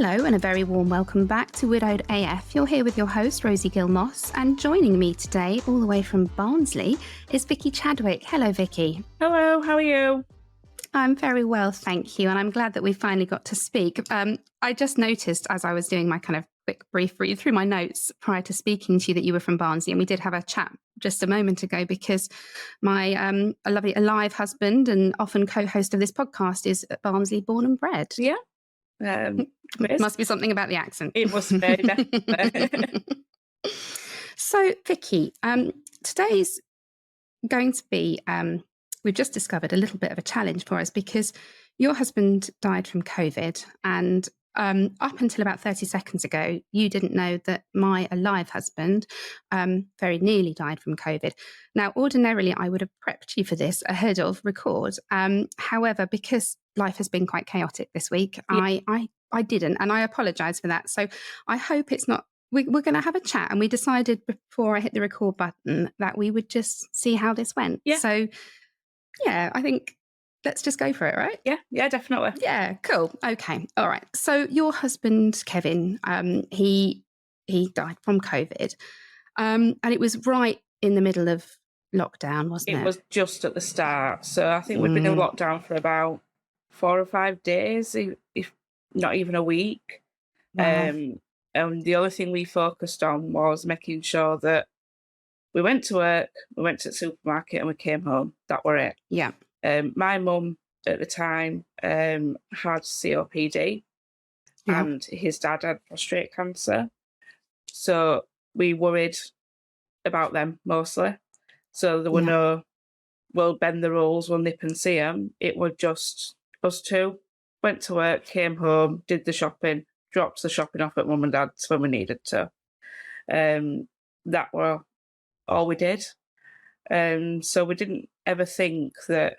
Hello and a very warm welcome back to Widowed AF. You're here with your host, Rosie Gill-Moss, and joining me today, all the way from Barnsley, is Vicky Chadwick. Hello, Vicky. Hello, how are you? I'm very well, thank you, and I'm glad that we finally got to speak. I just noticed as I was doing my kind of quick brief read through my notes prior to speaking to you that you were from Barnsley, and we did have a chat just a moment ago because my lovely alive husband and often co-host of this podcast is at Barnsley born and bred. Yeah. Must be something about the accent. It must be, definitely. So, Vicky, today's going to be, we've just discovered a little bit of a challenge for us because your husband died from COVID, and up until about 30 seconds ago, you didn't know that my alive husband very nearly died from COVID. Now, ordinarily, I would have prepped you for this ahead of record. However, because life has been quite chaotic this week, Yeah. I didn't, and I apologise for that. So I hope it's not, we're going to have a chat, and we decided before I hit the record button that we would just see how this went. Yeah. So, yeah, I think let's just go for it, right? Yeah, definitely. Yeah, cool. Okay, all right. So your husband, Kevin, he died from COVID, and it was right in the middle of lockdown, wasn't it? It was just at the start. So I think we'd been in lockdown for about 4 or 5 days, if not even a week. Wow. And the other thing we focused on was making sure that we went to work, we went to the supermarket, and we came home. That were it. Yeah. My mum at the time had COPD, Yeah. and his dad had prostate cancer. So we worried about them mostly. So there were no, we'll bend the rules, we'll nip and see them. It was just us two. Went to work, came home, did the shopping, dropped the shopping off at mum and dad's when we needed to. That were all we did. So we didn't ever think that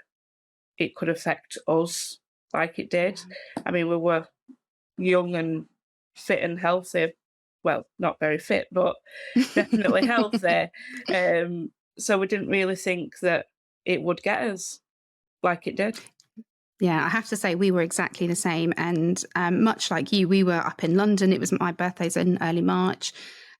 it could affect us like it did. I mean, we were young and fit and healthy. Well, not very fit, but definitely healthy. So we didn't really think that it would get us like it did. Yeah, I have to say we were exactly the same. And much like you, we were up in London. It was my birthday's in early March.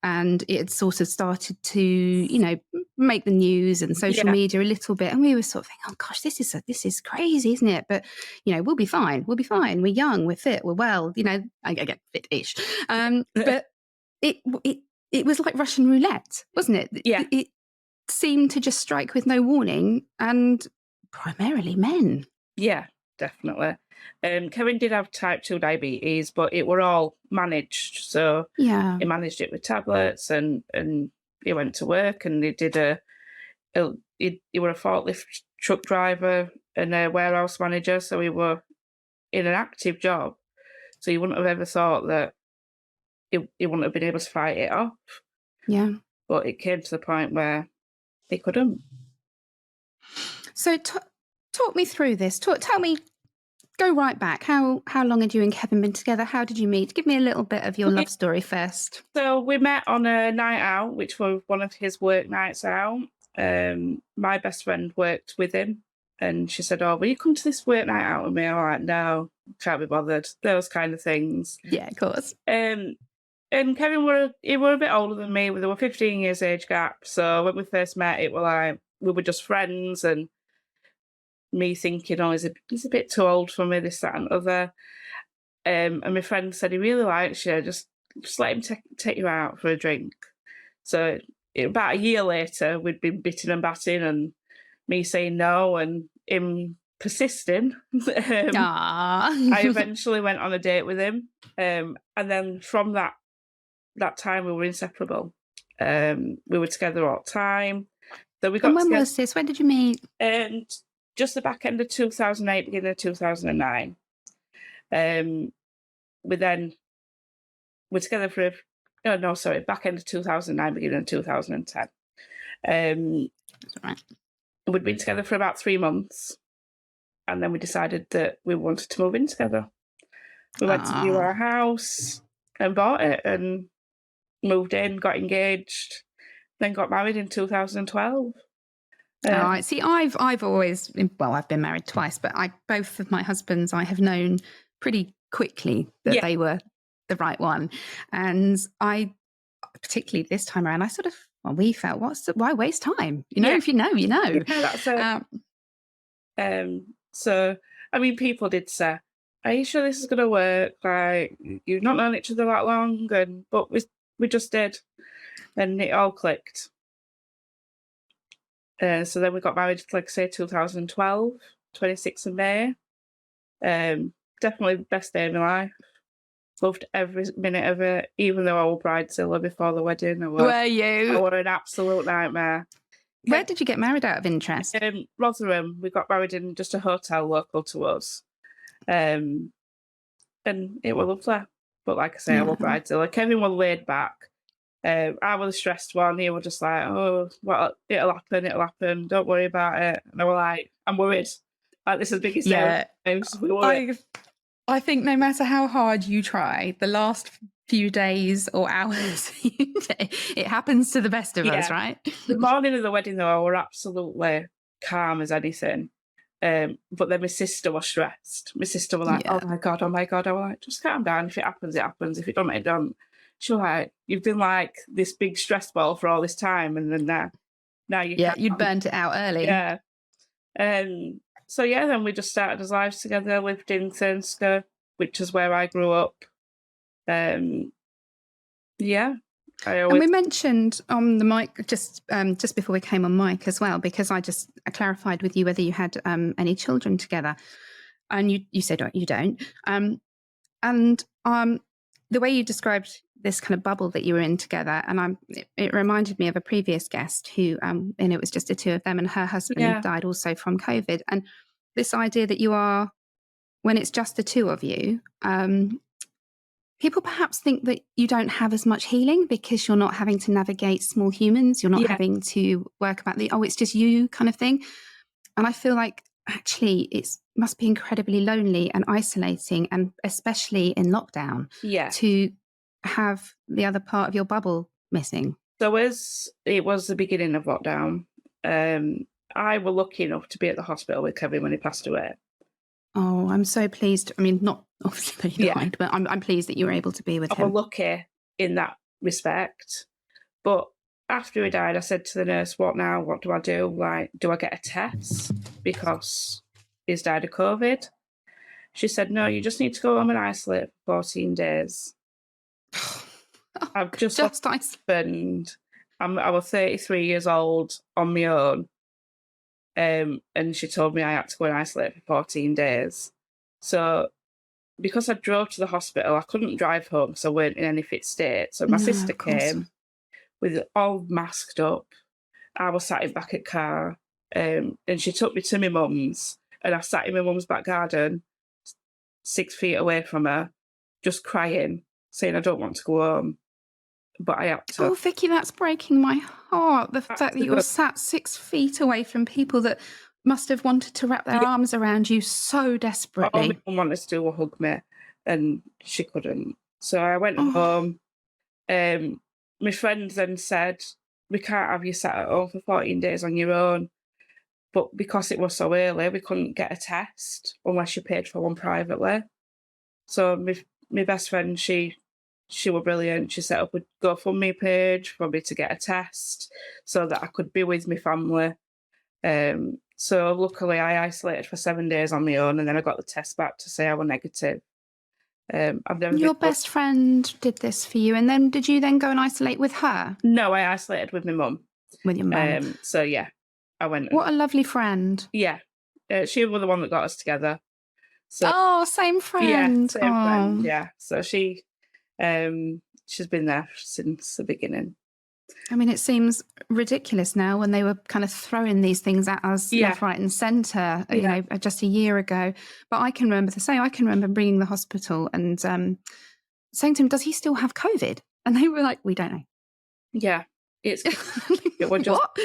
And it had sort of started to, make the news and social media a little bit. And we were sort of thinking, oh, gosh, this is crazy, isn't it? But, we'll be fine. We'll be fine. We're young. We're fit. We're well. I get fit-ish. But it was like Russian roulette, wasn't it? Yeah. It seemed to just strike with no warning, and primarily men. Yeah, definitely. Kevin did have type 2 diabetes, but it were all managed. So Yeah. he managed it with tablets, and he went to work, and he did he were a forklift truck driver and a warehouse manager. So he were in an active job. So you wouldn't have ever thought that he wouldn't have been able to fight it off. Yeah. But it came to the point where he couldn't. So talk me through this. Tell me, go right back. How long had you and Kevin been together? How did you meet? Give me a little bit of your love story first. So we met on a night out, which was one of his work nights out. My best friend worked with him, and she said, "Oh, will you come to this work night out with me?" I'm like, "No, can't be bothered." Those kind of things. Yeah, of course. And Kevin were a bit older than me. There were 15 years age gap. So when we first met, it were like we were just friends, and me thinking, "Oh, he's a bit too old for me, this, that, and other." And my friend said he really likes you. Just let him take you out for a drink. So about a year later, we'd been bitting and batting, and me saying no, and him persisting. I eventually went on a date with him, and then from that time, we were inseparable. We were together all the time. So we got. And when was this? When did you meet? Just the back end of 2008, beginning of 2009. We're together for back end of 2009, beginning of 2010. That's right. We'd been together for about 3 months, and then we decided that we wanted to move in together. We went to view our house and bought it, and moved in, got engaged, then got married in 2012. See, I've always I've been married twice, but both of my husbands I have known pretty quickly that they were the right one. And I, particularly this time around, I sort of, well, we felt, why waste time? You know, Yeah. if you know, you know. Yeah, that's it. Um, So, I mean, people did say, "Are you sure this is going to work? Like, you've not known each other that long," but we just did, and it all clicked. So then we got married, like I say, 2012, 26th of May. Definitely the best day of my life. Loved every minute of it, even though I was bridezilla before the wedding. were I you? was an absolute nightmare. Where did you get married out of interest? Rotherham. We got married in just a hotel local to us. Um, and it was lovely. But like I say, I was Yeah. bridezilla. Kevin was laid back. I was the stressed one. He was just like, "Oh, well, it'll happen. Don't worry about it." And I was like, "I'm worried. Like, this is the biggest day of Yeah. my life. We're worried." I think no matter how hard you try, the last few days or hours, it happens to the best of us, Yeah. right? The morning of the wedding, though, I were absolutely calm as anything. But then my sister was stressed. My sister was like, Yeah. "Oh my God, oh my God." I was like, "Just calm down. If it happens, it happens. If it don't, it don't." She was like, "You've been like this big stress ball for all this time, and then now you Yeah, can't." you'd burnt it out early. Yeah. So yeah, then we just started as lives together, lived in Thurnsker, which is where I grew up. Um, yeah, I And always we mentioned on the mic just before we came on mic as well, because I just clarified with you whether you had any children together, and you said you don't. And the way you described this kind of bubble that you were in together, and it reminded me of a previous guest who, and it was just the two of them, and her husband yeah, died also from COVID. And this idea that you are, when it's just the two of you, people perhaps think that you don't have as much healing because you're not having to navigate small humans. You're not yeah, having to work about it's just you kind of thing. And I feel like actually it must be incredibly lonely and isolating, and especially in lockdown, yeah. to have the other part of your bubble missing. So as it was the beginning of lockdown, I was lucky enough to be at the hospital with Kevin when he passed away. Oh, I'm so pleased. I mean, not obviously that he Yeah, died, but I'm pleased that you were able to be with I was him. lucky in that respect. But after he died, I said to the nurse, "What now? What do I do? Like, do I get a test because he's died of COVID?" She said, "No, you just need to go home and isolate for 14 days." Oh, I've just lost just nice. a husband. I was 33 years old on my own. And she told me I had to go and isolate for 14 days. So because I drove to the hospital, I couldn't drive home because I weren't in any fit state. So my No, sister of course. came with all masked up. I was sat in back at car, and she took me to my mum's, and I sat in my mum's back garden, 6 feet away from her, just crying, saying I don't want to go home, but I had to. Oh, Vicky, that's breaking my heart. The I fact had that to you're go. sat 6 feet away from people that must have wanted to wrap their Yeah, arms around you so all my desperately. mum wanted to do was hug me, and she couldn't. So I went Oh, home. My friend then said, "We can't have you sat at home for 14 days on your own." But because it was so early, we couldn't get a test unless you paid for one privately. So my best friend, she was brilliant. She set up a GoFundMe page for me to get a test so that I could be with my family. So luckily I isolated for 7 days on my own, and then I got the test back to say I was negative. I've never been your best friend did this for you. And then did you then go and isolate with her, No, I isolated with my mum. with your mum? So yeah, I went and What a lovely friend. yeah, she was the one that got us together. So Oh, same yeah, friend. same friend. Oh, Yeah, so she's been there since the beginning. I mean, it seems ridiculous now when they were kind of throwing these things at us Yeah, left, right, and centre, yeah, just a year ago. But I can remember I can remember bringing the hospital and saying to him, "Does he still have COVID?" And they were like, "We don't know." yeah. It's it was just What?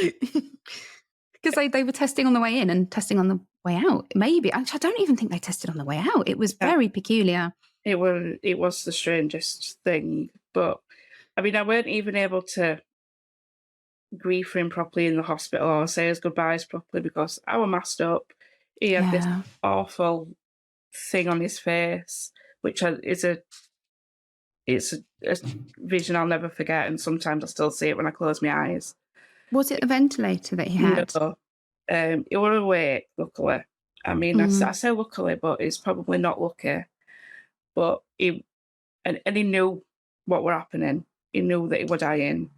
Because they were testing on the way in and testing on the way out. Maybe. Actually, I don't even think they tested on the way out. It was yeah. very peculiar. It was the strangest thing. But I mean, I weren't even able to grieve for him properly in the hospital or say his goodbyes properly because I was masked up. He had this Yeah. awful thing on his face, which is a it's a vision I'll never forget, and sometimes I still see it when I close my eyes. Was it a ventilator that he had? No, he were awake, luckily. I mean, I Mm. say luckily, but it's probably not lucky. But and he knew what were happening. He knew that he were dying.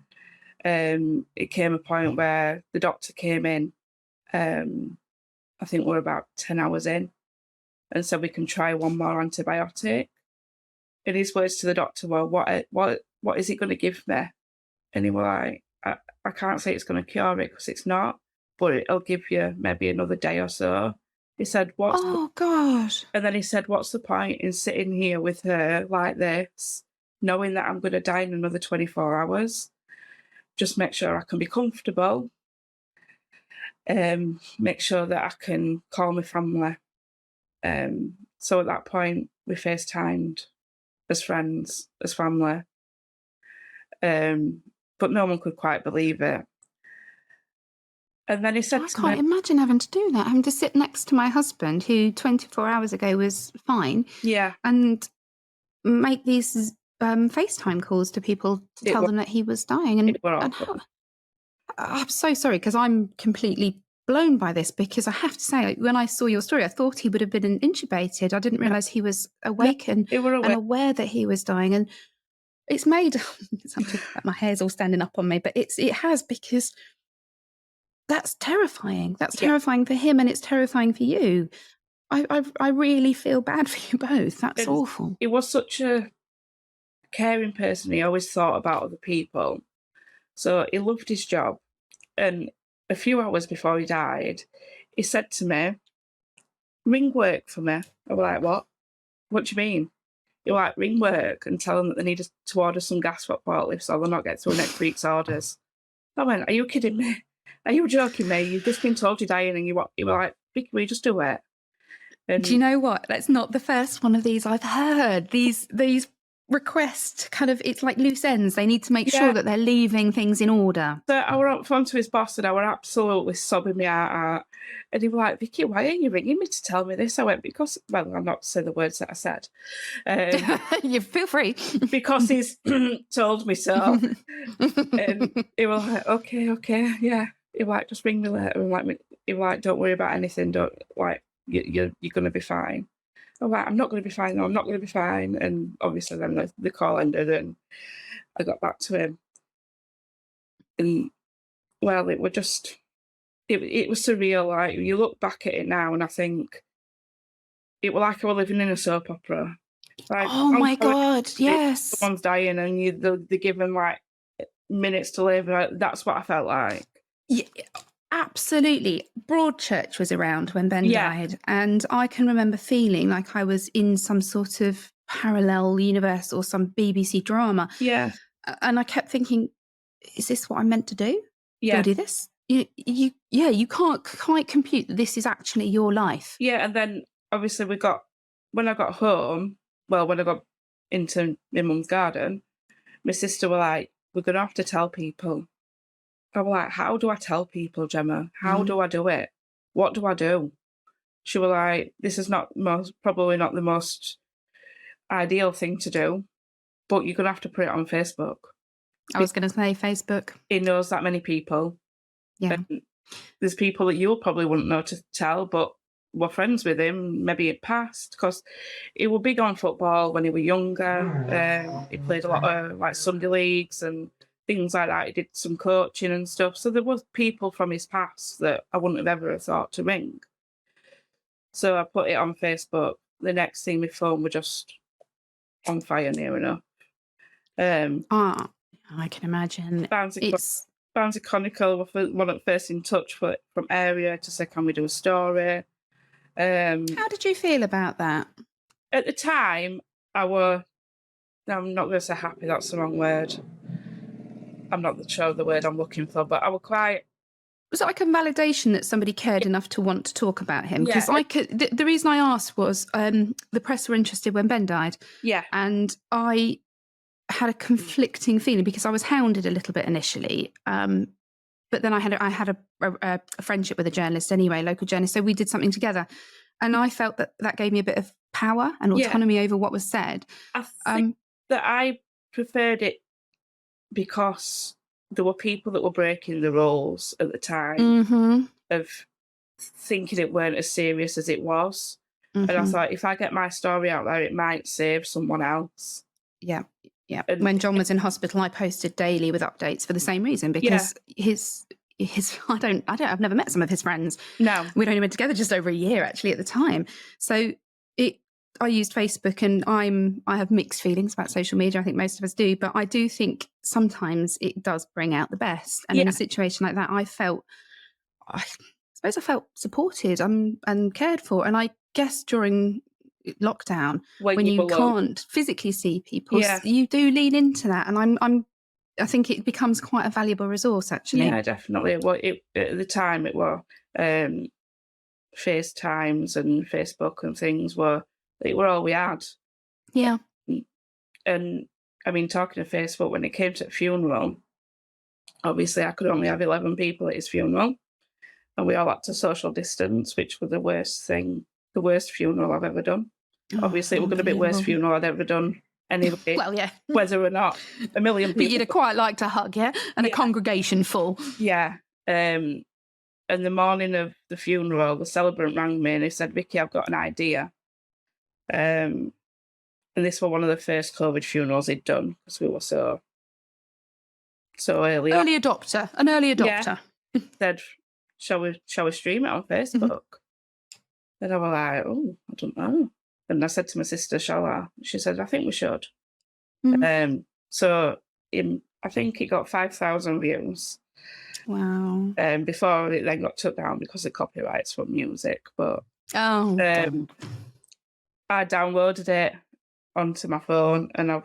It came a point where the doctor came in. I think we're about 10 hours in, and said we can try one more antibiotic. And his words to the doctor were, "What is it going to give me?" And he was like, I can't say it's going to cure it because it's not, but it'll give you maybe another day or so. He said, Oh, gosh. and then he said, what's the point in sitting here with her like this, knowing that I'm going to die in another 24 hours? Just make sure I can be comfortable, make sure that I can call my family. So at that point, we FaceTimed as friends, as family. But no one could quite believe it. And then he said I to me, can't imagine having to do that, having to sit next to my husband, who 24 hours ago was fine, yeah, and make these FaceTime calls to people to it tell was, them that he was dying. And, it were and awful. I'm so sorry, because I'm completely blown by this, because I have to say, like, when I saw your story, I thought he would have been intubated. I didn't No, realise he was no, awake and it were away. aware that he was dying. And it's made, I'm talking about, my hair's all standing up on me, but it has, because that's terrifying. That's Yeah, terrifying for him, and it's terrifying for you. I really feel bad for you both. That's and awful. he was such a caring person. He always thought about other people. So he loved his job. And a few hours before he died, he said to me, ring work for me. I was like, what? What do you mean? He was like, ring work and tell them that they need to order some gas forklifts so they'll not get through next week's orders. I went, are you kidding me? Are you joking me? You've just been told you're dying and you were like, Vicky, will you just do it? Do you And know what? That's not the first one of these I've heard. These requests, kind of, it's like loose ends. They need to make sure yeah, that they're leaving things in order. so I were on phone to his boss and I were absolutely sobbing my heart out. And he was like, Vicky, why are you ringing me to tell me this? I went, because, well, I'm not saying the words that I said. You feel free. Because he's told me so. And he was like, okay, yeah. He was like, just ring me later. And like, he was like, don't worry about anything. Don't, like, you're going to be fine. I'm like, I'm not going to be fine. No, I'm not going to be fine. And obviously then the call ended and I got back to him. And, well, it was just, it was surreal. Like, you look back at it now and I think it was like I was living in a soap opera. Like, Oh my God, yes. someone's dying and they give them like minutes to live. That's what I felt like. Yeah, absolutely. Broadchurch was around when Ben Yeah. died, and I can remember feeling like I was in some sort of parallel universe or some BBC drama. Yeah, And I kept thinking, is this what I'm meant to do? Do yeah, I do this? You can't quite compute that this is actually your life. yeah. And then obviously when I got home, well, when I got into my mum's garden, my sister were like, we're going to have to tell people. I was like, how do I tell people, Gemma? How do I do it? What do I do? She was like, this is probably not the most ideal thing to do, but you're going to have to put it on Facebook. I was going to say Facebook. He knows that many people. Yeah. And there's people that you probably wouldn't know to tell, but were friends with him, maybe it passed, because he was big on football when he was younger. He played a lot of like Sunday leagues and things like that. He did some coaching and stuff. So there was people from his past that I wouldn't have ever thought to ring. So I put it on Facebook. The next thing, my phone was just on fire near enough. I can imagine. Barnsley Chronicle were one at first in touch from area to say, can we do a story? How did you feel about that? At the time, I'm not going to say happy, that's the wrong word. I'm not sure of the word I'm looking for, but I was quite... Was it like a validation that somebody cared enough to want to talk about him? Because Yeah. the reason I asked was the press were interested when Ben died. Yeah. And I had a conflicting feeling because I was hounded a little bit initially. But then I had a friendship with a journalist anyway, local journalist. So we did something together. And I felt that gave me a bit of power and autonomy over what was said. I think that I preferred it because there were people that were breaking the rules at the time Mm-hmm. of thinking it weren't as serious as it was. And I Mm-hmm. thought, if I get my story out there, it might save someone else. Yeah. Yeah. And When John was in hospital, I posted daily with updates for the same reason, yeah, because his I've never met some of his friends. no, We'd only been together just over a year actually at the time. So I used Facebook, and I have mixed feelings about social media. I think most of us do, but I do think sometimes it does bring out the best. And in a yeah, situation like that, I suppose I felt supported and cared for. And I guess during lockdown, when when you you were low. can't physically see people, Yeah, you do lean into that. And I think it becomes quite a valuable resource, actually. yeah, definitely. Well, at the time it was um, FaceTimes and Facebook and things they were all we had. Yeah. Mm, And I mean, talking of Facebook, when it came to the funeral, obviously I could only have 11 people at his funeral, and we all had to social distance, which was the worst thing, the worst funeral I've ever done. Oh, Obviously, it was going to be the worst unbelievable. funeral I'd ever done anyway, Well, yeah. whether or not a million But you'd people. have quite liked a hug, yeah? And a Yeah, congregation full. yeah. And the morning of the funeral, the celebrant rang me and he said, "Vicky, I've got an idea." Um, and this was one of the first COVID funerals he'd done because we were so early on. An early Yeah, adopter. said, "Shall we stream it on Mhm. Facebook?" And I was like, "Oh, I don't know." And I said to my sister, "Shall I?" She said, "I think we should." Mm. So I think it got 5,000 views. Wow. Before it then got took down because of copyrights from music. But Oh, um, God. I downloaded it onto my phone and I've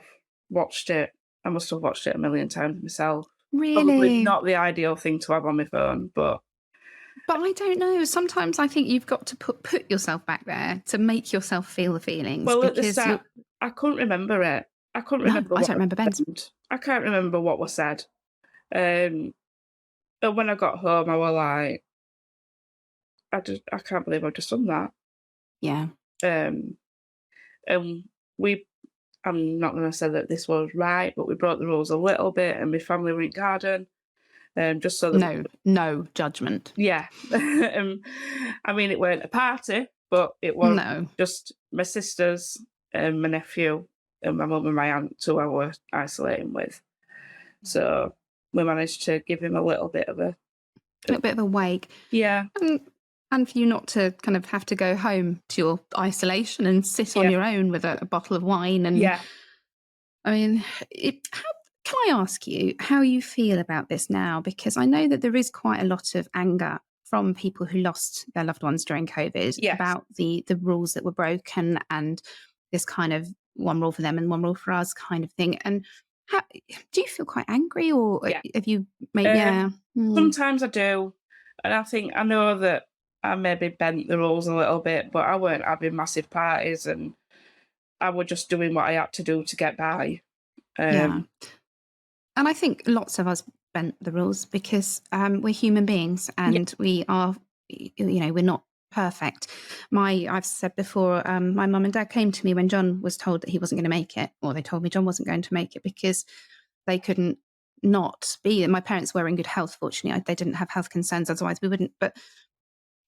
watched it. I must have watched it a million times myself. Probably Really? not the ideal thing to have on my phone, but But I don't know. Sometimes I think you've got to put yourself back there to make yourself feel the feelings, well, at the because start, I couldn't remember it. I couldn't no, remember I what don't remember Ben's. happened. I can't remember what was said. Um, and when I got home, I was like, I can't believe I've just done that. Yeah. Um, and we I'm not going to say that this was right, but we broke the rules a little bit, and my family were in garden, just so that No judgment. yeah. I mean, it weren't a party, but it was No. just my sisters and my nephew and my mum and my aunt who I were isolating with. So we managed to give him a little bit of A little bit of a wake. yeah, And, and for you not to kind of have to go home to your isolation and sit on yeah, your own with a bottle of wine. And yeah, I mean, can I ask you how you feel about this now? Because I know that there is quite a lot of anger from people who lost their loved ones during COVID yes. about the rules that were broken, and this kind of one rule for them and one rule for us kind of thing. And how, do you feel quite angry, or Yeah. have you made, Um, yeah. Mm, Sometimes I do, and I know that I maybe bent the rules a little bit, but I weren't having massive parties, and I was just doing what I had to do to get by. yeah. Um, And I think lots of us bent the rules because we're human beings, yeah, and we are, we're not perfect. I've said before, my mum and dad came to me when John was told that he wasn't going to make it, or they told me John wasn't going to make it, because they couldn't not be. My parents were in good health, fortunately. They didn't have health concerns, otherwise we wouldn't. But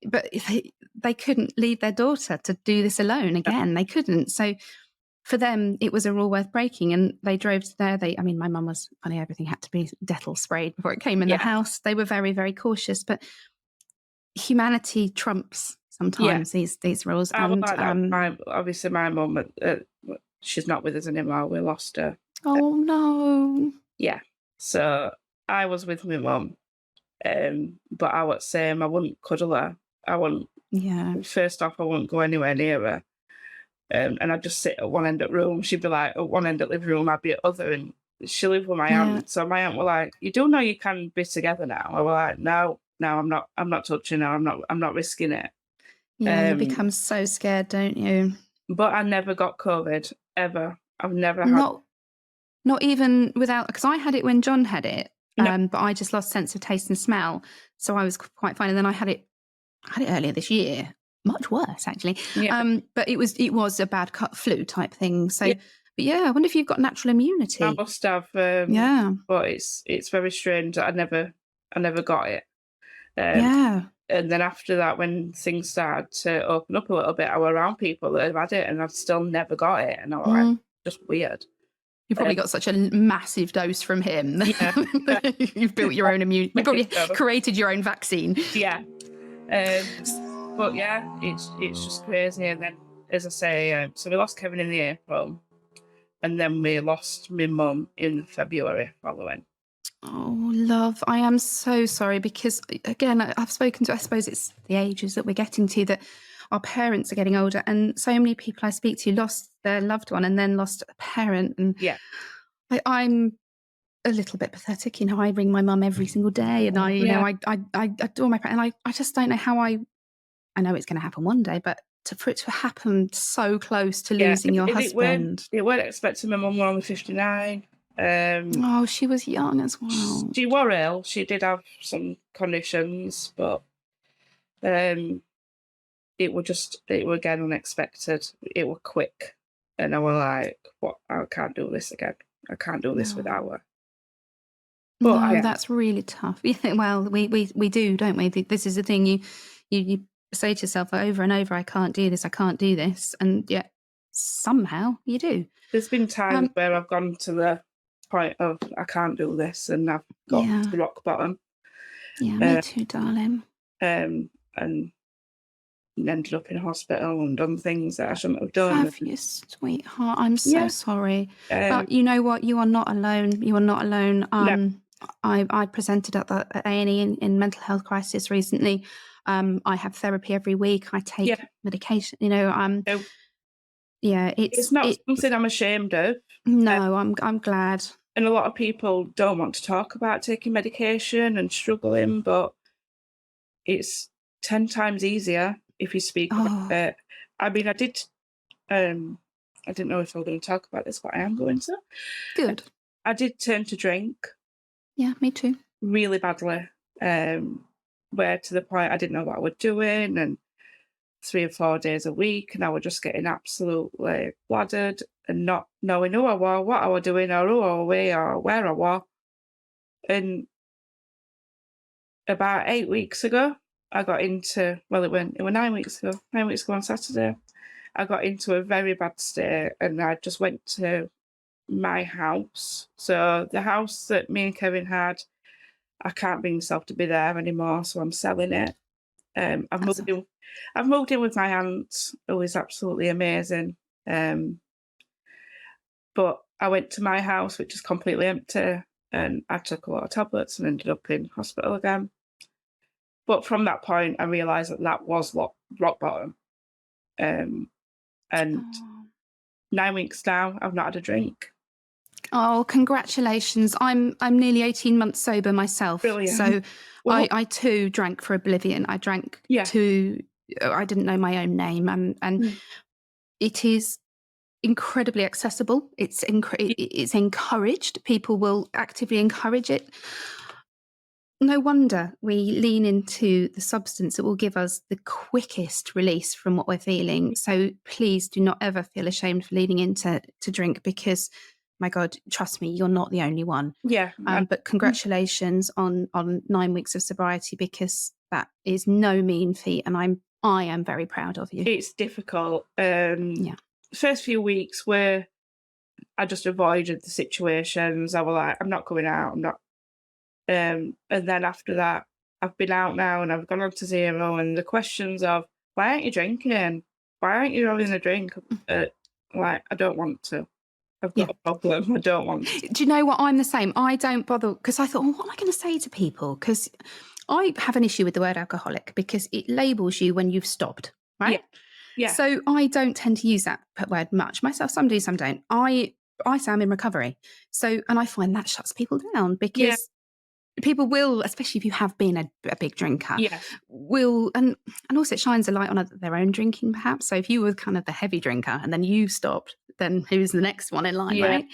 they couldn't leave their daughter to do this alone again. They couldn't. So for them, it was a rule worth breaking, and they drove to there. I mean, my mum was funny. Everything had to be Dettol sprayed before it came in the yeah, house. They were very, very cautious, but humanity trumps yeah. sometimes these rules. I was And like that. Obviously, my mum, she's not with us anymore. We lost her. oh no, Yeah. So I was with my mum, but I was saying I wouldn't cuddle her. I wouldn't. yeah, First off, I wouldn't go anywhere near her. And I'd just sit at one end of the room. She'd be like at one end of the living room, I'd be at other, and she lived with my yeah, aunt. So my aunt were like, "You do know you can be together now." I was like, "No, no, I'm not touching her. I'm not risking it." yeah. You Um, become so scared, don't you? but I never got COVID ever. I've never had Not not even without, because I had it when John had it, no. but I just lost sense of taste and smell, so I was quite fine. And then I had it earlier this year, much worse actually. Yeah, But it was a bad cut flu type thing. So yeah, But yeah, I wonder if you've got natural I immunity. must have, Yeah. but it's very strange that I never got it. Um, Yeah. and then after that, when things started to open up a little bit, I were around people that have had it, and I've still never got it, and I was like, Mm. just weird. You probably Um, got such a massive dose from him. yeah, You've built your own immune. You probably so, created your own vaccine. yeah. But yeah, it's just crazy. And then, as I say, so we lost Kevin in the April, and then we lost my mum in February following. Oh, love, I am so sorry because, again, I've spoken to, I suppose it's the ages that we're getting to, that our parents are getting older. And so many people I speak to lost their loved one and then lost a parent. And Yeah. I'm a little bit pathetic. You know, I ring my mum every single day and Yeah. I adore my parents. And I just don't know how I know it's going to happen one day, but for it to happen so close to Yeah. losing your It weren't husband. it weren't expecting my mum were only 59. Oh, she was young as well. She were ill. She did have some conditions, but um it were again unexpected. It were quick. And I were like, what, I can't do this again. I can't do this No. without her. But No, I that's really tough. Yeah, well, we do, don't we? This is the thing. You say to yourself over and over, I can't do this, I can't do this, and yet somehow you do. there's been times Um, where I've gone to the point of I can't do this and I've got yeah, to rock bottom. yeah, me Uh, too, darling. and ended up in hospital and done things that I shouldn't have done. Have you, sweetheart? I'm so Yeah. sorry, Um, but you know what? You are not alone. You are not alone. no. I presented at the at A&E in mental health crisis recently. I have therapy every week. I take Yeah. medication. You know, No, yeah, it's not something I'm ashamed of. Uh, no, I'm glad. and a lot of people don't want to talk about taking medication and struggling, but it's 10 times easier if you speak about Oh, it. I mean, I didn't know if I was going to talk about this, but I am going to. good. I did turn to drink Yeah, me too. really badly, where to the point I didn't know what I was doing, and 3 or 4 days a week, and I was just getting absolutely bladdered and not knowing who I was, what I was doing, or who I was with, or where I was. And about 8 weeks ago, I got into, well, it were 9 weeks ago on Saturday, I got into a very bad state, and I just went to my house. So the house that me and Kevin had, I can't bring myself to be there anymore, so I'm selling it. I've That's moved in. I've moved in with my aunt, who is absolutely amazing. Um, but I went to my house, which is completely empty, and I took a lot of tablets and ended up in hospital again. But from that point, I realised that that was rock bottom. And oh. 9 weeks now, I've not had a drink. Oh, congratulations. I'm nearly 18 months sober myself. Brilliant. So Well, I too drank for oblivion. I drank yeah. to I didn't know my own name, and Mm. it is incredibly accessible. It's encouraged. People will actively encourage it. No wonder we lean into the substance that will give us the quickest release from what we're feeling. So please do not ever feel ashamed for leaning into to drink, because, my God, trust me, you're not the only one. Yeah. But congratulations on 9 weeks of sobriety, because that is no mean feat, and I am very proud of you. It's difficult. Yeah. First few weeks where I just avoided the situations. I was like, I'm not going out. I'm not. And then after that, I've been out now and I've gone on to zero. And the questions of, why aren't you drinking? Why aren't you having a drink? Like, I don't want to. I've Yeah. got a problem. I don't want to. Do you know what? I'm the same. I don't bother, because I thought, well, what am I going to say to people? Because I have an issue with the word alcoholic, because it labels you when you've stopped, Yeah. right? Yeah. So I don't tend to use that word much myself. Some do, some don't. I say I'm in recovery. So, and I find that shuts people down, Yeah. because people will, especially if you have been a big drinker, Yeah. will, and also it shines a light on their own drinking, perhaps. So if you were kind of the heavy drinker and then you stopped, then who's the next one in line, Yeah. right?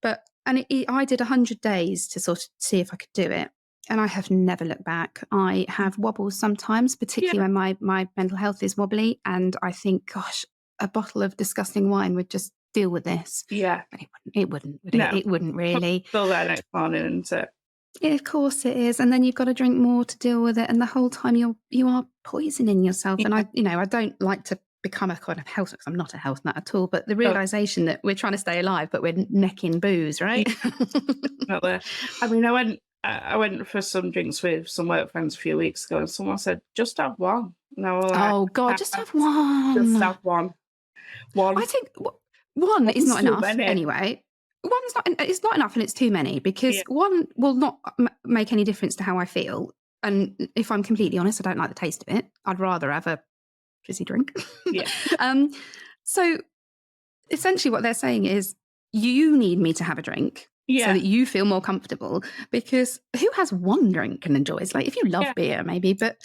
But I did 100 days to sort of see if I could do it, and I have never looked back. I have wobbles sometimes, particularly when my mental health is wobbly, and I think, gosh, a bottle of disgusting wine would just deal with this. Yeah. But it wouldn't, would it? No. It wouldn't really. Still there next morning, isn't it? Yeah, of course it is. And then you've got to drink more to deal with it. And the whole time you are poisoning yourself. And Yeah. I don't like to become a kind of health, because I'm not a health nut at all, but the No. realization that we're trying to stay alive, but we're necking booze, right? Definitely. I mean, I went for some drinks with some work friends a few weeks ago, and someone said, "Just have one." And I was like, Oh God, just have one. Just have one. I think one is not too enough many. anyway. One's not. It's not enough, and it's too many, because Yeah. one will not make any difference to how I feel. And if I'm completely honest, I don't like the taste of it. I'd rather have a fizzy drink. Yeah. So essentially, what they're saying is, you need me to have a drink so Yeah. that you feel more comfortable. Because who has one drink and enjoys? Like, if you love Yeah. beer, maybe, but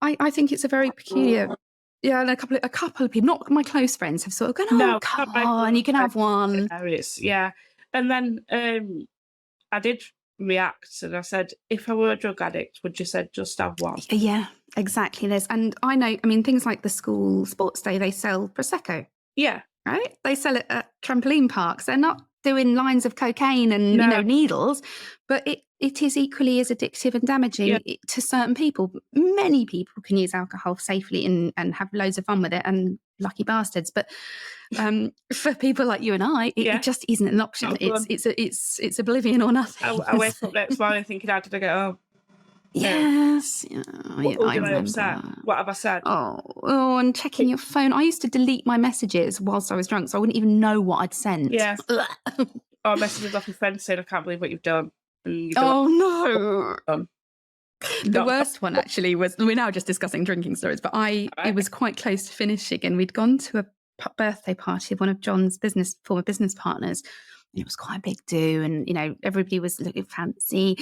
I think it's a very peculiar. Yeah, and a couple of people, not my close friends, have sort of gone, "Oh, No, come not my on, you can have one." It's and then I did react, and I said, "If I were a drug addict, would you say just have one?" Yeah, exactly. And I know, I mean, things like the school sports day, they sell Prosecco, Yeah. right? They sell it at trampoline parks. They're not doing lines of cocaine and No. needles, but it is equally as addictive and damaging to certain people. Many people can use alcohol safely and have loads of fun with it, and lucky bastards. But for people like you and I, it just isn't an option. Not fun. It's oblivion or nothing. I wake up next morning thinking, "How did I get home?" Yes. What I did I upset? remember. What have I said? And checking your phone. I used to delete my messages whilst I was drunk, so I wouldn't even know what I'd sent. Yeah. Or messages off your friend saying, "I can't believe what you've done." And you'd be Oh no. like, The worst one actually was, we're now just discussing drinking stories, but it was quite close to finishing, and we'd gone to a birthday party of one of John's former business partners. And it was quite a big do, and everybody was looking fancy,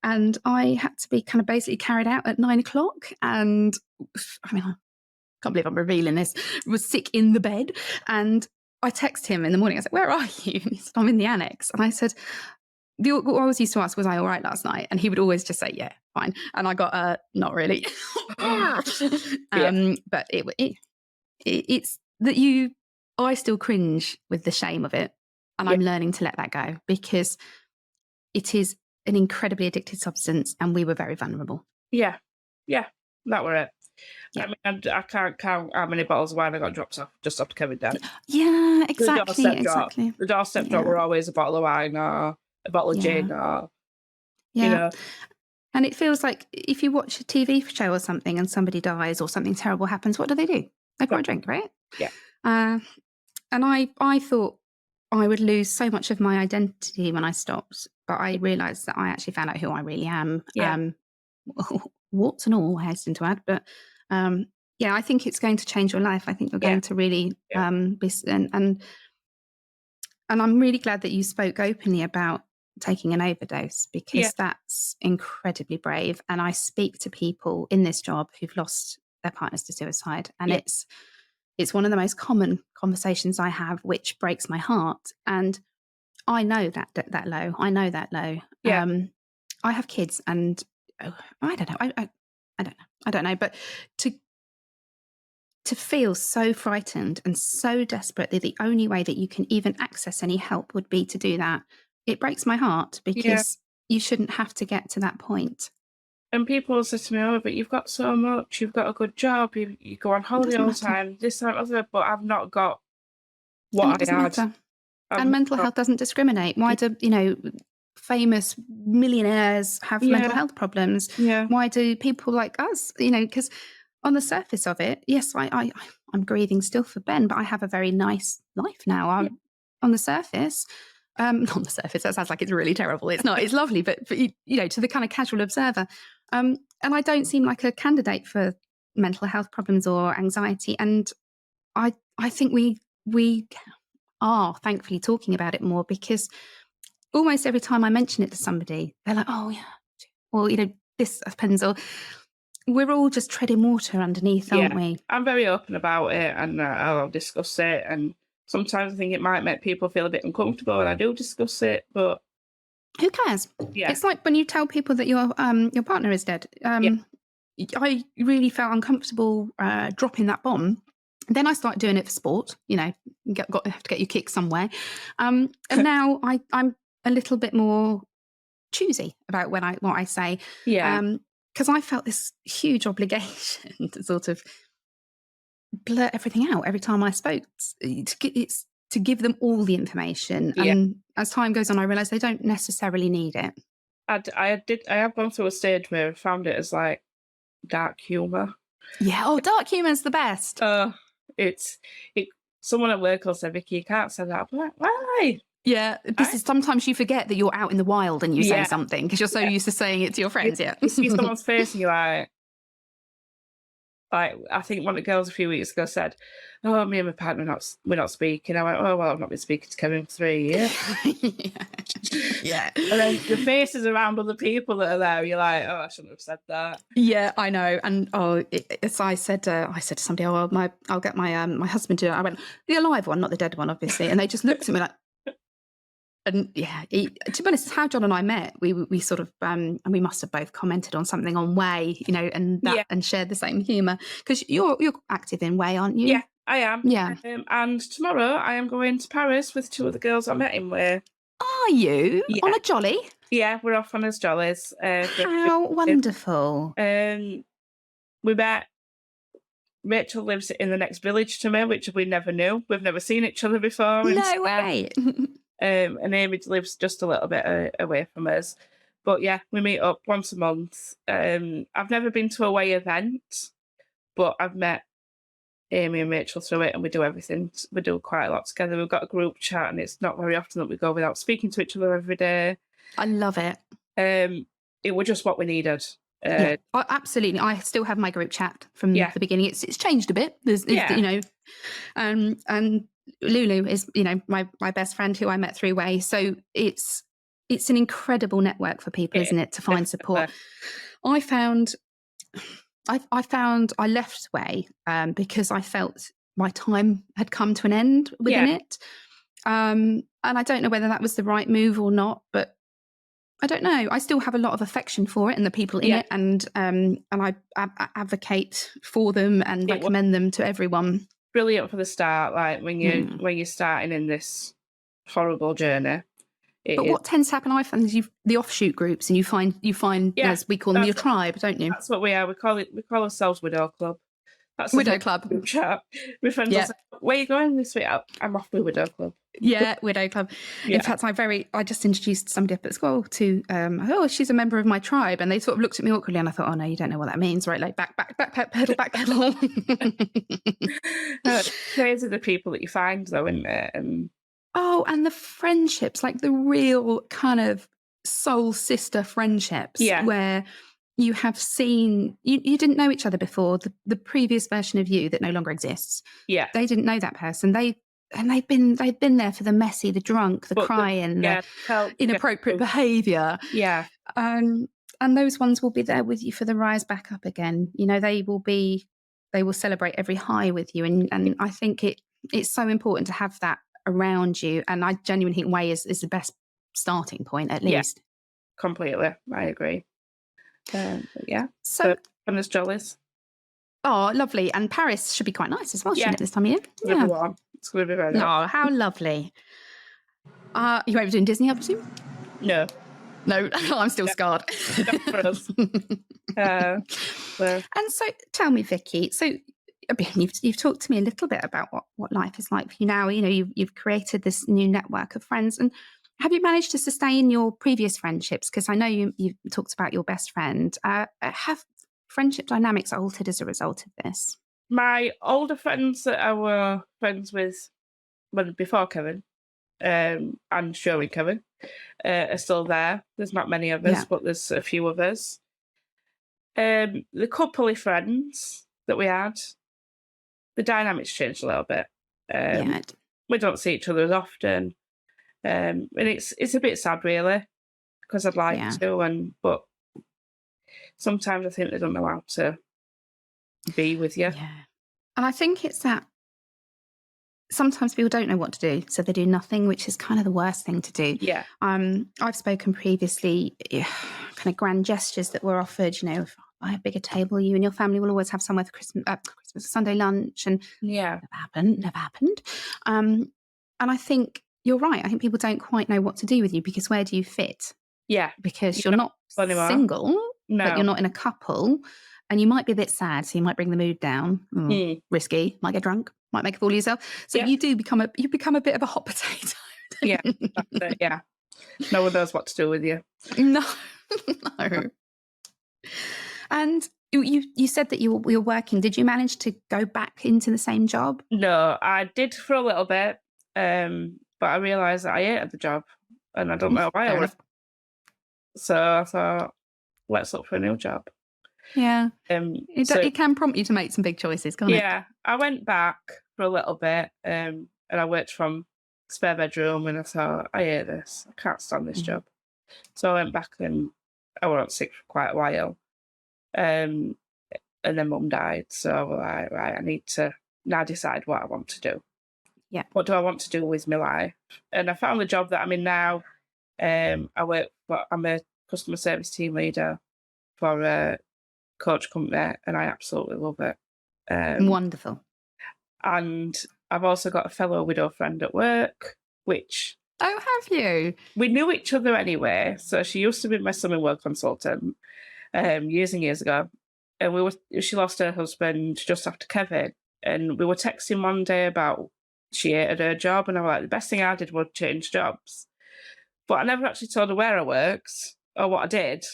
and I had to be kind of basically carried out at 9:00. And I mean, I can't believe I'm revealing this. I was sick in the bed, and I texted him in the morning. I said, "Where are you?" And he said, "I'm in the annex." And I said, what I always used to ask, "Was I all right last night?" And he would always just say, "Yeah, fine." And I got, "Not really." But it's that I still cringe with the shame of it. And I'm learning to let that go, because it is an incredibly addictive substance, and we were very vulnerable. Yeah. That were it. Yeah. I mean, I can't count how many bottles of wine I got dropped off just off Kevin down. Yeah, The exactly. doorstep drop were always a bottle of wine or a bottle of gin or, And it feels like if you watch a TV show or something and somebody dies or something terrible happens, what do? They buy a drink, right? Yeah. And I thought I would lose so much of my identity when I stopped, but I realised that I actually found out who I really am. Yeah. Warts and all, I hasten to add. But I think it's going to change your life. I think you're going to really be, and I'm really glad that you spoke openly about taking an overdose, because that's incredibly brave. And I speak to people in this job who've lost their partners to suicide, and it's one of the most common conversations I have, which breaks my heart. And I know that low. I know that low. Yeah. I have kids, and I don't know. I don't know. But to feel so frightened and so desperate that the only way that you can even access any help would be to do that, it breaks my heart, because you shouldn't have to get to that point. And people say to me, "Oh, but you've got so much. You've got a good job. You go on holiday all the time. This, that, other." But I've not got what I had. Matter. And mental health doesn't discriminate. Why do famous millionaires have mental health problems? Yeah. Why do people like us? Because on the surface of it, yes, I'm grieving still for Ben, but I have a very nice life now. I'm on the surface. Not on the surface, that sounds like it's really terrible. It's not. It's lovely, but to the kind of casual observer, and I don't seem like a candidate for mental health problems or anxiety. And I think we are thankfully talking about it more, because almost every time I mention it to somebody, they're like, "Oh yeah," or this happens, or we're all just treading water underneath, aren't we? I'm very open about it, and I'll discuss it. And sometimes I think it might make people feel a bit uncomfortable when I do discuss it, but who cares? Yeah. It's like when you tell people that your partner is dead. I really felt uncomfortable dropping that bomb, Then I started doing it for sport, have to get your kick somewhere. And now I'm a little bit more choosy about what I say, Yeah. because I felt this huge obligation to sort of blurt everything out every time I spoke. It's to give them all the information, Yeah. and as time goes on, I realise they don't necessarily need it. I have gone through a stage where I found it as like dark humour. Yeah. Oh, dark humour's the best. It's it. Someone at work will say, "Vicky, you can't say that." I'm like, why? Yeah, this is sometimes you forget that you're out in the wild and you say Yeah. something because you're so used to saying it to your friends. Yeah. You see someone's face and you're like, I think one of the girls a few weeks ago said, "Oh, me and my partner we're not speaking." I went, "Oh well, I've not been speaking to Kevin for 3 years." Yeah. And then your face is around other people that are there. You're like, "Oh, I shouldn't have said that." Yeah, I know. And as I said to somebody, "Oh, well, I'll get my my husband to do it." I went, "The alive one, not the dead one, obviously." And they just looked at me like. And yeah, to be honest, how John and I met, we sort of and we must have both commented on something on Way, and shared the same humour because you're active in Way, aren't you? Yeah, I am. Yeah. And tomorrow I am going to Paris with 2 of the girls I met in Way. Are you on a jolly? Yeah, we're off on as jollies. How wonderful! We met. Rachel lives in the next village to me, which we never knew. We've never seen each other before. No way. And Amy lives just a little bit away from us. But yeah, we meet up once a month. I've never been to a Way event, but I've met Amy and Rachel through it, and we do everything. We do quite a lot together. We've got a group chat, and it's not very often that we go without speaking to each other every day. I love it. It was just what we needed. Yeah, absolutely. I still have my group chat from the beginning. It's changed a bit. And Lulu is my best friend who I met through Way. So it's an incredible network for people, isn't it, to find support. I found I left Way because I felt my time had come to an end within it. And I don't know whether that was the right move or not, but I don't know. I still have a lot of affection for it and the people in it, and I advocate for them and recommend them to everyone. Brilliant for the start, like when you're starting in this horrible journey. But what tends to happen, I find, is the offshoot groups, and you find as we call them, your tribe, don't you? That's what we are. We call ourselves Widow Club. That's Widow Club. Chat. My friends will say, "Where are you going this week?" I'm off with Widow Club. Yeah, Widow Club. Yeah. In fact, I just introduced somebody up at school to, she's a member of my tribe, and they sort of looked at me awkwardly, and I thought, oh no, you don't know what that means, right? Like back pedal. Crazy the people that you find, though, isn't it? And the friendships, like the real kind of soul sister friendships, where you have seen you didn't know each other before. The previous version of you that no longer exists. Yeah, they didn't know that person. They've been there for the messy, the drunk, the crying, the inappropriate behaviour. Yeah, and those ones will be there with you for the rise back up again. They will celebrate every high with you, and I think it's so important to have that around you. And I genuinely think Way is the best starting point, at least. Completely, I agree. So and there's jollies. Oh, lovely. And Paris should be quite nice as well, shouldn't it, this time of year? Yeah. Warm. It's going to be very nice. Oh, how lovely. You won't be doing Disney, I presume? No. No, I'm still scarred. And so tell me, Vicky, so you've talked to me a little bit about what life is like for you now. You've created this new network of friends, and have you managed to sustain your previous friendships? Because I know you talked about your best friend. Have friendship dynamics altered as a result of this? My older friends that I were friends with before Kevin, and showing Kevin, are still there. There's not many of us, but there's a few of us. The couple of friends that we had, the dynamics changed a little bit. We don't see each other as often. And it's a bit sad, really, because I'd like to, but sometimes I think they don't know how to be with you. Yeah, and I think it's that sometimes people don't know what to do, so they do nothing, which is kind of the worst thing to do. Yeah. I've spoken previously, kind of grand gestures that were offered, buy a bigger table. You and your family will always have somewhere for Christmas, Sunday lunch, and Yeah. never happened. And I think you're right. I think people don't quite know what to do with you, because where do you fit? Yeah. Because You're you're not not anymore. single, but you're No. not in a couple, and you might be a bit sad, so you might bring the mood down. Risky, might get drunk, might make a fool of yourself. So Yeah. you become a bit of a hot potato. Yeah. That's it. Yeah. No one knows what to do with you. No, no. And you said that you were working. Did you manage to go back into the same job? No, I did for a little bit, but I realised that I hated the job, and I don't know why I Fair was. enough. So I thought, let's look for a new job. Yeah. So It can prompt you to make some big choices, can't it? yeah, I went back for a little bit, and I worked from spare bedroom, and I thought, I hate this. I can't stand this job. So I went back, and I was sick for quite a while. And then Mum died. So I was like, right, I need to now decide what I want to do. Yeah. What do I want to do with my life? And I found the job that I'm in now. I'm a customer service team leader for a coach company, and I absolutely love it. Wonderful. And I've also got a fellow widow friend at work, which... Oh, have you? We knew each other anyway. So she used to be my summer consultant years and years ago. And she lost her husband just after Kevin. And we were texting one day about she hated her job. And I was like, the best thing I did was change jobs. But I never actually told her where I worked or what I did.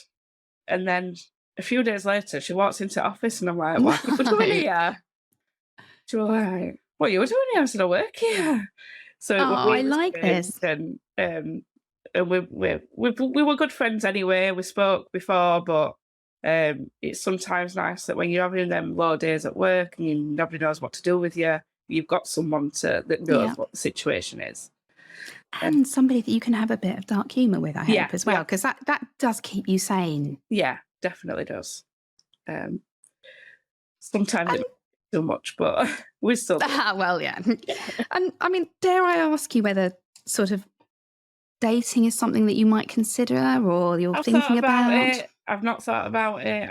And then a few days later, she walks into the office and I'm like, what are you doing here? She was like, what are you doing here? I said, I work here. So it was I like this. And we were good friends anyway. We spoke before, but it's sometimes nice that when you're having them low days at work and nobody knows what to do with you, you've got someone that knows what the situation is. And somebody that you can have a bit of dark humour with, I hope, as well, because that does keep you sane. Yeah, definitely does. Sometimes it's too much, but we still... Well, yeah. And I mean, dare I ask you whether sort of dating is something that you might consider, or you're thinking about? It. I've not thought about it.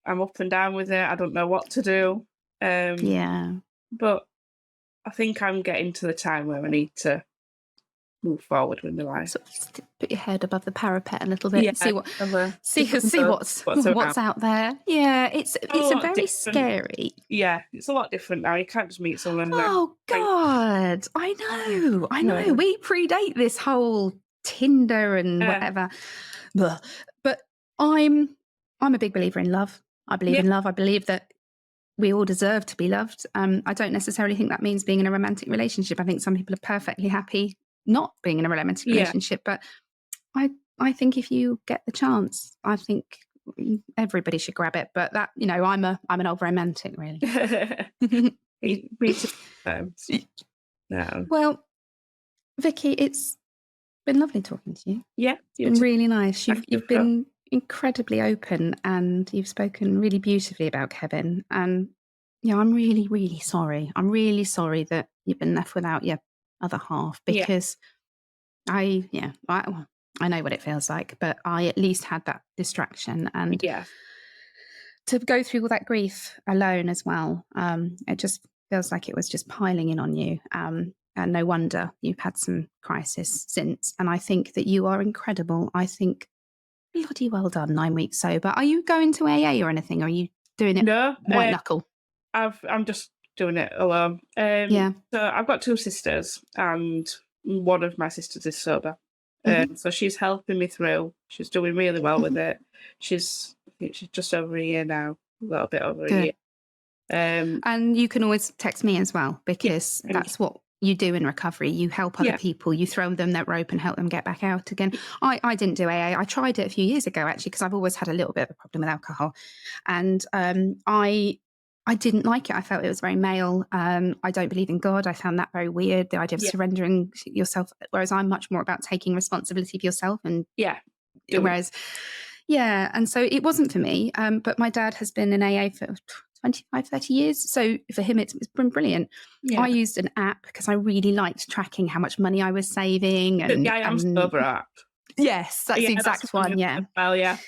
I'm up and down with it. I don't know what to do. Yeah. But I think I'm getting to the time where I need to move forward with my life. So just put your head above the parapet a little bit and see what's out there. Yeah, it's a very different. Scary. Yeah, it's a lot different now. You can't just meet someone. Oh God, I know. We predate this whole Tinder and whatever. But I'm a big believer in love. I believe in love. I believe that we all deserve to be loved. I don't necessarily think that means being in a romantic relationship. I think some people are perfectly happy not being in a romantic relationship. But I think if you get the chance, I think everybody should grab it. But that, I'm an old romantic, really. Me too. No. Well, Vicky, it's been lovely talking to you. Yeah, it's been really nice. You've been incredibly open, and you've spoken really beautifully about Kevin. And I'm really, really sorry. I'm really sorry that you've been left without your other half, because I know what it feels like, but I at least had that distraction, and to go through all that grief alone as well. It just feels like it was just piling in on you. And no wonder you've had some crisis since. And I think that you are incredible. I think bloody well done, 9 weeks sober. Are you going to AA or anything? Or are you doing it white knuckle? I'm just doing it alone. So I've got 2 sisters, and one of my sisters is sober. So she's helping me through. She's doing really well with it. She's just over a year now, a little bit over a year. And you can always text me as well, because that's what you do in recovery. You help other people. You throw them that rope and help them get back out again. I didn't do AA. I tried it a few years ago, actually, because I've always had a little bit of a problem with alcohol. And I didn't like it. I felt it was very male. I don't believe in God. I found that very weird, the idea of surrendering yourself, whereas I'm much more about taking responsibility for yourself. And and so it wasn't for me. But my dad has been in AA for 25, 30 years. So for him, it's been brilliant. Yeah. I used an app because I really liked tracking how much money I was saving. And I am sober app. Yes, that's the exact one. Yeah. Well, yeah.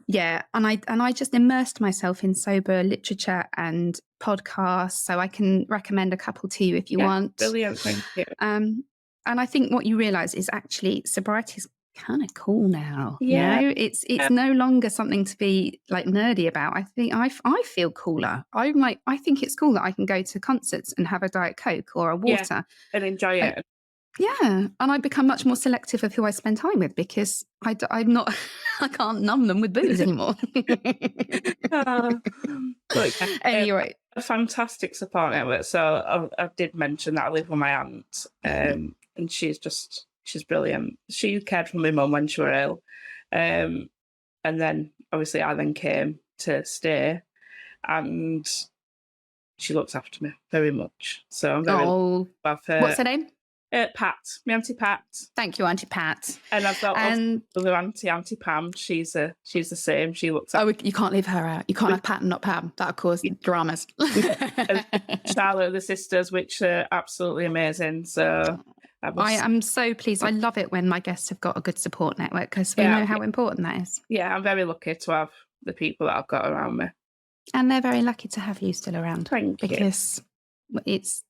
Yeah, and I just immersed myself in sober literature and podcasts, so I can recommend a couple to you if you Yeah, want. brilliant. Thank you. And I think what you realise is actually sobriety is kind of cool now. You Yeah. know, it's no longer something to be like nerdy about. I think I feel cooler. I think it's cool that I can go to concerts and have a Diet Coke or a Yeah. water. And enjoy it. Yeah, and I become much more selective of who I spend time with because I'm not, I can't numb them with booze anymore. Ah, but yeah, Anyway, a fantastic support network. So I did mention that I live with my aunt, and she's brilliant. She cared for my mum when she was ill, and then obviously I then came to stay, and she looks after me very much. So I'm very lucky oh, to have her. what's her name? Pat, my auntie Pat, Thank you, Auntie Pat. and I've got And other auntie Pam. She's the same. She looks after. oh, you can't leave her out. You can't have Pat and not Pam. That'll cause dramas. And Charlotte, the sisters, which are absolutely amazing. So I am so pleased. I love it when my guests have got a good support network because we Yeah. know how important that is. yeah, I'm very lucky to have the people that I've got around me. And they're very lucky to have you still around Thank you. because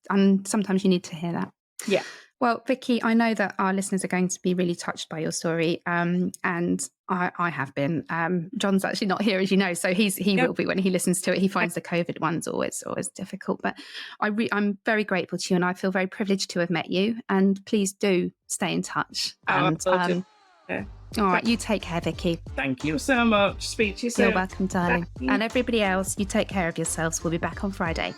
and sometimes you need to hear that. Yeah. Well, Vicky, I know that our listeners are going to be really touched by your story, and I have been. John's actually not here, as you know, so he will be when he listens to it. He finds the COVID ones always difficult, but I'm very grateful to you, and I feel very privileged to have met you. And please do stay in touch. And Yeah. all right, you take care, Vicky. Thank you so much. Speak to you soon. You're welcome, darling. Thank you. And everybody else, you take care of yourselves. We'll be back on Friday.